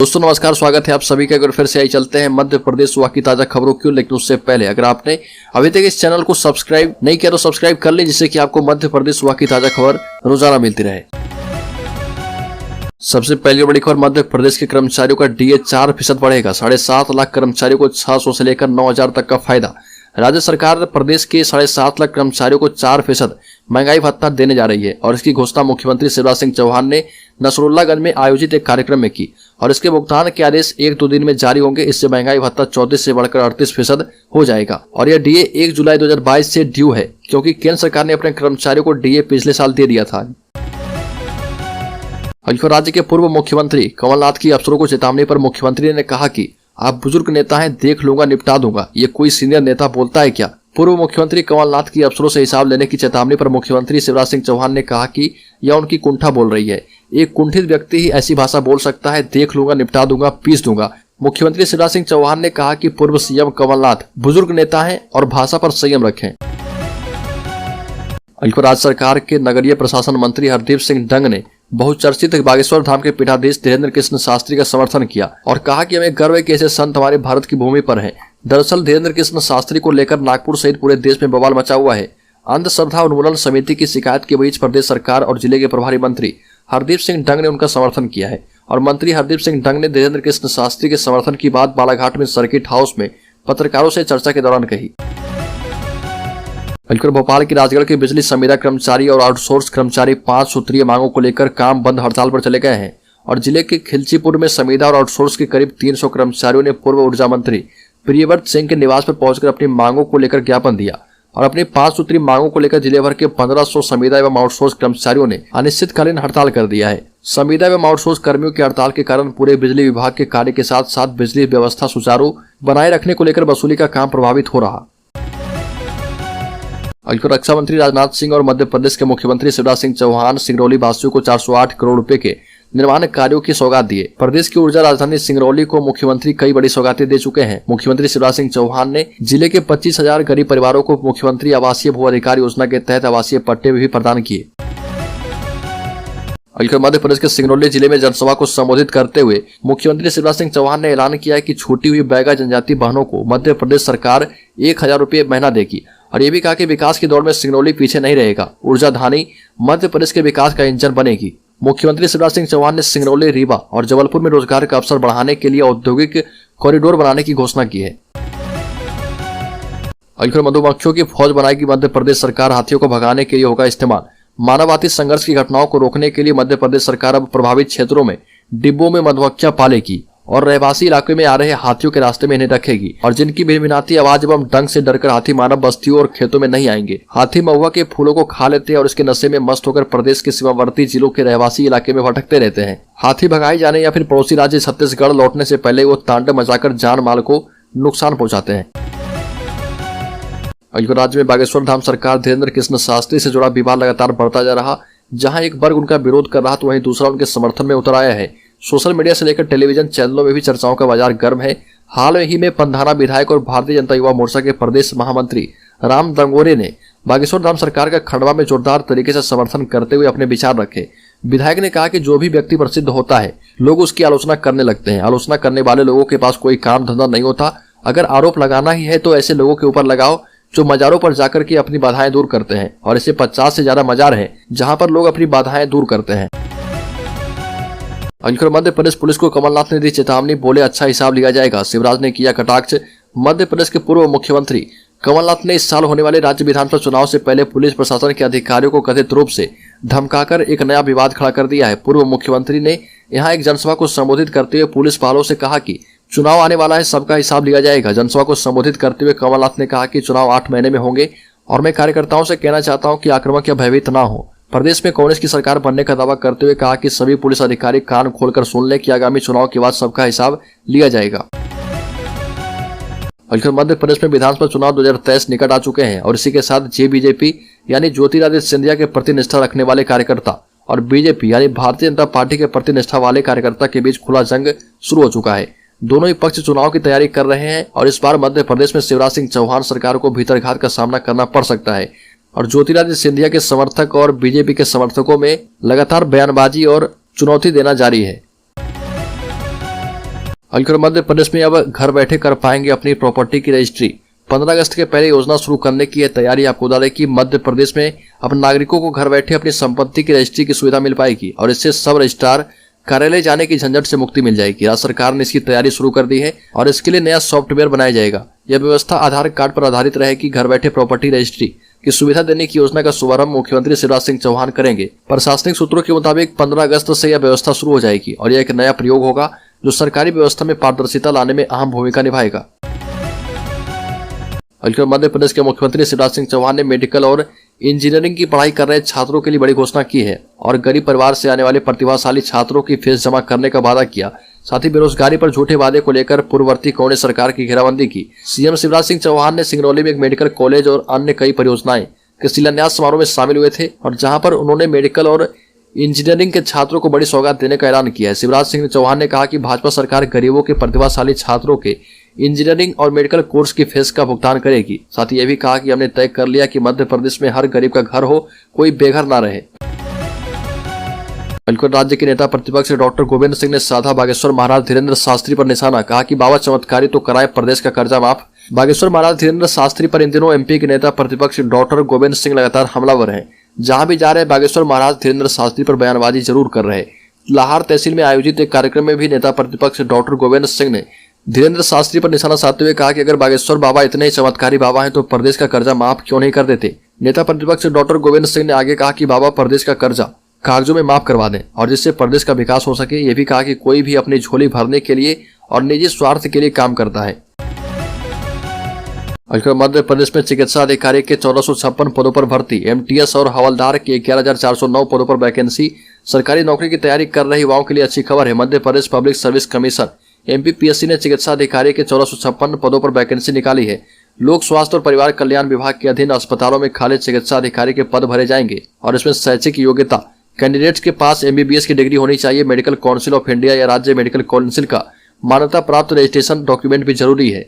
दोस्तों नमस्कार, स्वागत है आप सभी का। अगर फिर से आई चलते हैं मध्य प्रदेश हुआ की ताजा खबरों की। लेकिन उससे पहले अगर आपने अभी तक इस चैनल को सब्सक्राइब नहीं किया तो सब्सक्राइब कर लें, जिससे कि आपको मध्य प्रदेश हुआ की ताजा खबर रोजाना मिलती रहे। सबसे पहली बड़ी खबर, मध्य प्रदेश के कर्मचारियों का डीए 4% बढ़ेगा। 7.5 लाख कर्मचारियों को 600 से लेकर 9,000 तक का फायदा। राज्य सरकार प्रदेश के 7.5 लाख कर्मचारियों को 4% महंगाई भत्ता देने जा रही है और इसकी घोषणा मुख्यमंत्री शिवराज सिंह चौहान ने नसरुल्लागंज में आयोजित एक कार्यक्रम में की और इसके भुगतान के आदेश 1-2 दिन में जारी होंगे। इससे महंगाई भत्ता 34 से बढ़कर 38% हो जाएगा और यह डीए 1 जुलाई 2022 से ड्यू है, क्योंकि केंद्र सरकार ने अपने कर्मचारियों को डीए पिछले साल दे दिया था। राज्य के पूर्व मुख्यमंत्री कमलनाथ की अफसरों को चेतावनी पर मुख्यमंत्री ने कहा कि आप बुजुर्ग नेता हैं, देख लूंगा, निपटा दूंगा। ये कोई सीनियर नेता बोलता है क्या? पूर्व मुख्यमंत्री कमलनाथ की अफसरों से हिसाब लेने की चेतावनी पर मुख्यमंत्री शिवराज सिंह चौहान ने कहा कि यह उनकी कुंठा बोल रही है। एक कुंठित व्यक्ति ही ऐसी भाषा बोल सकता है, देख लूंगा, निपटा दूंगा, पीस दूंगा। मुख्यमंत्री शिवराज सिंह चौहान ने कहा कि पूर्व सीएम कमलनाथ बुजुर्ग नेता हैं और भाषा पर संयम रखें। राज्य सरकार के नगरीय प्रशासन मंत्री हरदीप सिंह डंग ने बहुचर्चित बागेश्वर धाम के पीठाधीश धीरेन्द्र कृष्ण शास्त्री का समर्थन किया और कहा कि हमें गर्व है कि ऐसे संत हमारे भारत की भूमि पर हैं। दरअसल धीरेन्द्र कृष्ण शास्त्री को लेकर नागपुर सहित पूरे देश में बवाल मचा हुआ है। अंधश्रद्धा उन्मूलन समिति की शिकायत के बीच प्रदेश सरकार और जिले के प्रभारी मंत्री हरदीप सिंह डंग ने उनका समर्थन किया है और मंत्री हरदीप सिंह डंग ने धीरेन्द्र कृष्ण शास्त्री के समर्थन की बात बालाघाट में सर्किट हाउस में पत्रकारों से चर्चा के दौरान कही। भोपाल की राजगढ़ के बिजली संविदा कर्मचारी और आउटसोर्स कर्मचारी 5 सूत्रीय मांगों को लेकर काम बंद हड़ताल पर चले गए हैं और जिले के खिलचीपुर में संविदा और आउटसोर्स के करीब 300 कर्मचारियों ने पूर्व ऊर्जा मंत्री प्रियव्रत सिंह के निवास पर पहुंचकर अपनी मांगों को लेकर ज्ञापन दिया और अपनी 5 सूत्रीय मांगों को लेकर जिले भर के 1500 संविदा एवं आउटसोर्स कर्मचारियों ने अनिश्चितकालीन हड़ताल कर दिया है। संविदा एवं आउटसोर्स कर्मियों की हड़ताल के कारण पूरे बिजली विभाग के कार्य के साथ साथ बिजली व्यवस्था सुचारू बनाए रखने को लेकर वसूली का काम प्रभावित हो रहा। रक्षा मंत्री राजनाथ सिंह और मध्य प्रदेश के मुख्यमंत्री शिवराज सिंह चौहान सिंगरौली वासियों को 408 करोड़ रुपए के निर्माण कार्यों की सौगात दिए। प्रदेश की ऊर्जा राजधानी सिंगरौली को मुख्यमंत्री कई बड़ी सौगातें दे चुके हैं। मुख्यमंत्री शिवराज सिंह चौहान ने जिले के 25,000 गरीब परिवारों को मुख्यमंत्री आवासीय भू अधिकार योजना के तहत आवासीय पट्टे भी प्रदान किए। मध्य प्रदेश के सिंगरौली जिले में जनसभा को संबोधित करते हुए मुख्यमंत्री शिवराज सिंह चौहान ने ऐलान किया है कि छूटी हुई बैगा जनजाति बहनों को मध्य प्रदेश सरकार 1,000 रुपये महीना देगी और ये भी कहा कि विकास की दौड़ में सिंगरौली पीछे नहीं रहेगा। ऊर्जाधानी मध्य प्रदेश के विकास का इंजन बनेगी। मुख्यमंत्री शिवराज सिंह चौहान ने सिंगरौली, रीवा और जबलपुर में रोजगार का अवसर बढ़ाने के लिए औद्योगिक कॉरिडोर बनाने की घोषणा की है। मधुमक्खियों की फौज बनाएगी मध्य प्रदेश सरकार, हाथियों को भगाने के लिए होगा इस्तेमाल। मानवाधिकार संघर्ष की घटनाओं को रोकने के लिए मध्य प्रदेश सरकार अब प्रभावित क्षेत्रों में डिब्बों में मधुमक्खियां पालेगी और रहवासी इलाके में आ रहे हाथियों के रास्ते में इन्हें रखेगी और जिनकी भिनभिनाती आवाज एवं डंक से डरकर हाथी मानव बस्तियों और खेतों में नहीं आएंगे। हाथी महुआ के फूलों को खा लेते हैं और इसके नशे में मस्त होकर प्रदेश के सीमावर्ती जिलों के रहवासी इलाके में भटकते रहते हैं। हाथी भगाए जाने या फिर पड़ोसी राज्य छत्तीसगढ़ लौटने से पहले वो तांडव मचाकर जान माल को नुकसान पहुंचाते हैं। राज्य में बागेश्वर धाम सरकार धीरेन्द्र कृष्ण शास्त्री से जुड़ा विवाद लगातार बढ़ता जा रहा। जहां एक वर्ग उनका विरोध कर रहा तो वहीं दूसरा उनके समर्थन में उतर आया है। सोशल मीडिया से लेकर टेलीविजन चैनलों में भी चर्चाओं का बाजार गर्म है। हाल ही में पंधाना विधायक और भारतीय जनता युवा मोर्चा के प्रदेश महामंत्री राम दंगोरे ने बागेश्वर धाम सरकार का खंडवा में जोरदार तरीके से समर्थन करते हुए अपने विचार रखे। विधायक ने कहा कि जो भी व्यक्ति प्रसिद्ध होता है लोग उसकी आलोचना करने लगते हैं। आलोचना करने वाले लोगों के पास कोई काम धंधा नहीं होता। अगर आरोप लगाना ही है तो ऐसे लोगों के ऊपर लगाओ जो मजारों पर जाकर के अपनी बाधाएं दूर करते हैं और ऐसे 50 से ज्यादा मजार हैं जहां पर लोग अपनी बाधाएं दूर करते हैं। मध्य प्रदेश पुलिस को कमलनाथ ने दी चेतावनी, बोले अच्छा हिसाब लिया जाएगा। शिवराज ने किया कटाक्ष। मध्य प्रदेश के पूर्व मुख्यमंत्री कमलनाथ ने इस साल होने वाले राज्य विधानसभा चुनाव से पहले पुलिस प्रशासन के अधिकारियों को कथित रूप से धमकाकर एक नया विवाद खड़ा कर दिया है। पूर्व मुख्यमंत्री ने यहां एक जनसभा को संबोधित करते हुए पुलिस वालों से कहा कि चुनाव आने वाला है, सबका हिसाब लिया जाएगा। जनसभा को संबोधित करते हुए कमलनाथ ने कहा कि चुनाव 8 महीने में होंगे और मैं कार्यकर्ताओं से कहना चाहता हूं कि आक्रामक या भयभीत ना हो। प्रदेश में कांग्रेस की सरकार बनने का दावा करते हुए कहा कि सभी पुलिस अधिकारी कान खोलकर सुन ले कि आगामी चुनाव के बाद सबका हिसाब लिया जाएगा। मध्य प्रदेश में विधानसभा चुनाव 2023 निकट आ चुके हैं और इसी के साथ जेबीजेपी यानी ज्योतिरादित्य सिंधिया के प्रति निष्ठा रखने वाले कार्यकर्ता और बीजेपी यानी भारतीय जनता पार्टी के प्रति निष्ठा वाले कार्यकर्ता के बीच खुला जंग शुरू हो चुका है। दोनों ही पक्ष चुनाव की तैयारी कर रहे हैं और इस बार मध्य प्रदेश में शिवराज सिंह चौहान सरकार को भीतरघात का सामना करना पड़ सकता है और ज्योतिरादित्य सिंधिया के समर्थक और बीजेपी के समर्थकों में लगातार बयानबाजी और चुनौती देना जारी है। हल्कर मध्य प्रदेश में अब घर बैठे कर पाएंगे अपनी प्रॉपर्टी की रजिस्ट्री। 15 अगस्त के पहले योजना शुरू करने की है तैयारी। आपको बता दें कि मध्य प्रदेश में अब नागरिकों को घर बैठे अपनी संपत्ति की रजिस्ट्री की सुविधा मिल पाएगी और इससे सब रजिस्ट्रार कार्यालय जाने की झंझट से मुक्ति मिल जाएगी। राज्य सरकार ने इसकी तैयारी शुरू कर दी है और इसके लिए नया सॉफ्टवेयर बनाया जाएगा। यह व्यवस्था आधार कार्ड पर आधारित रहेगी। घर बैठे प्रॉपर्टी रजिस्ट्री की सुविधा देने की योजना का शुभारंभ मुख्यमंत्री शिवराज सिंह चौहान करेंगे। प्रशासनिक सूत्रों के मुताबिक 15 अगस्त से यह व्यवस्था शुरू हो जाएगी और यह एक नया प्रयोग होगा जो सरकारी व्यवस्था में पारदर्शिता लाने में अहम भूमिका निभाएगा। मध्य प्रदेश के मुख्यमंत्री शिवराज सिंह चौहान ने मेडिकल और इंजीनियरिंग की पढ़ाई कर रहे छात्रों के लिए बड़ी घोषणा की है और गरीब परिवार से आने वाले प्रतिभाशाली छात्रों की फीस जमा करने का वादा किया। साथ ही बेरोजगारी पर झूठे वादे को लेकर पूर्ववर्ती कांग्रेस सरकार की घेराबंदी की। सीएम शिवराज सिंह चौहान ने सिंगरौली में एक मेडिकल कॉलेज और अन्य कई परियोजनाएं के शिलान्यास समारोह में शामिल हुए थे और जहां पर उन्होंने मेडिकल और इंजीनियरिंग के छात्रों को बड़ी सौगात देने का ऐलान किया है। शिवराज सिंह चौहान ने कहा कि भाजपा सरकार गरीबों के प्रतिभाशाली छात्रों के इंजीनियरिंग और मेडिकल कोर्स की फीस का भुगतान करेगी। साथ ही यह भी कहा कि हमने तय कर लिया कि मध्य प्रदेश में हर गरीब का घर हो, कोई बेघर ना रहे। बिल्कुल, राज्य के नेता प्रतिपक्ष डॉक्टर गोविंद सिंह ने साधा बागेश्वर महाराज धीरेन्द्र शास्त्री पर निशाना। कहा कि बाबा चमत्कारी तो कराए प्रदेश का कर्जा माफ। बागेश्वर महाराज धीरेन्द्र शास्त्री पर इन दिनों एमपी के नेता प्रतिपक्ष डॉक्टर गोविंद सिंह लगातार हमलावर हैं। जहां भी जा रहे बागेश्वर महाराज धीरेन्द्र शास्त्री पर बयानबाजी जरूर कर रहे। लाहौर तहसील में आयोजित एक कार्यक्रम में भी नेता प्रतिपक्ष डॉक्टर गोविंद सिंह ने धीरेन्द्र शास्त्री पर निशाना साधते हुए कहा कि अगर बागेश्वर बाबा इतने ही चमत्कारी बाबा हैं तो प्रदेश का कर्जा माफ क्यों नहीं कर देते। नेता प्रतिपक्ष डॉक्टर गोविंद सिंह ने आगे कहा कि बाबा प्रदेश का कर्जा कागजों में माफ करवा दें और जिससे प्रदेश का विकास हो सके। ये भी कहा कि कोई भी अपनी झोली भरने के लिए और निजी स्वार्थ के लिए काम करता है। मध्य प्रदेश में चिकित्सा अधिकारी के 1456 पदों पर भर्ती। एमटीएस और हवलदार के 11,409 पदों पर वैकेंसी। सरकारी नौकरी की तैयारी कर रहे युवाओं के लिए अच्छी खबर है। Madhya Pradesh public service commission MPPSC ने चिकित्सा अधिकारी के 1456 पदों पर वैकेंसी निकाली है। लोक स्वास्थ्य और परिवार कल्याण विभाग के अधीन अस्पतालों में खाली चिकित्सा अधिकारी के पद भरे जाएंगे और इसमें शैक्षिक योग्यता कैंडिडेट्स के पास एमबीबीएस की डिग्री होनी चाहिए। मेडिकल काउंसिल ऑफ इंडिया या राज्य मेडिकल काउंसिल का मान्यता प्राप्त रजिस्ट्रेशन डॉक्यूमेंट भी जरूरी है।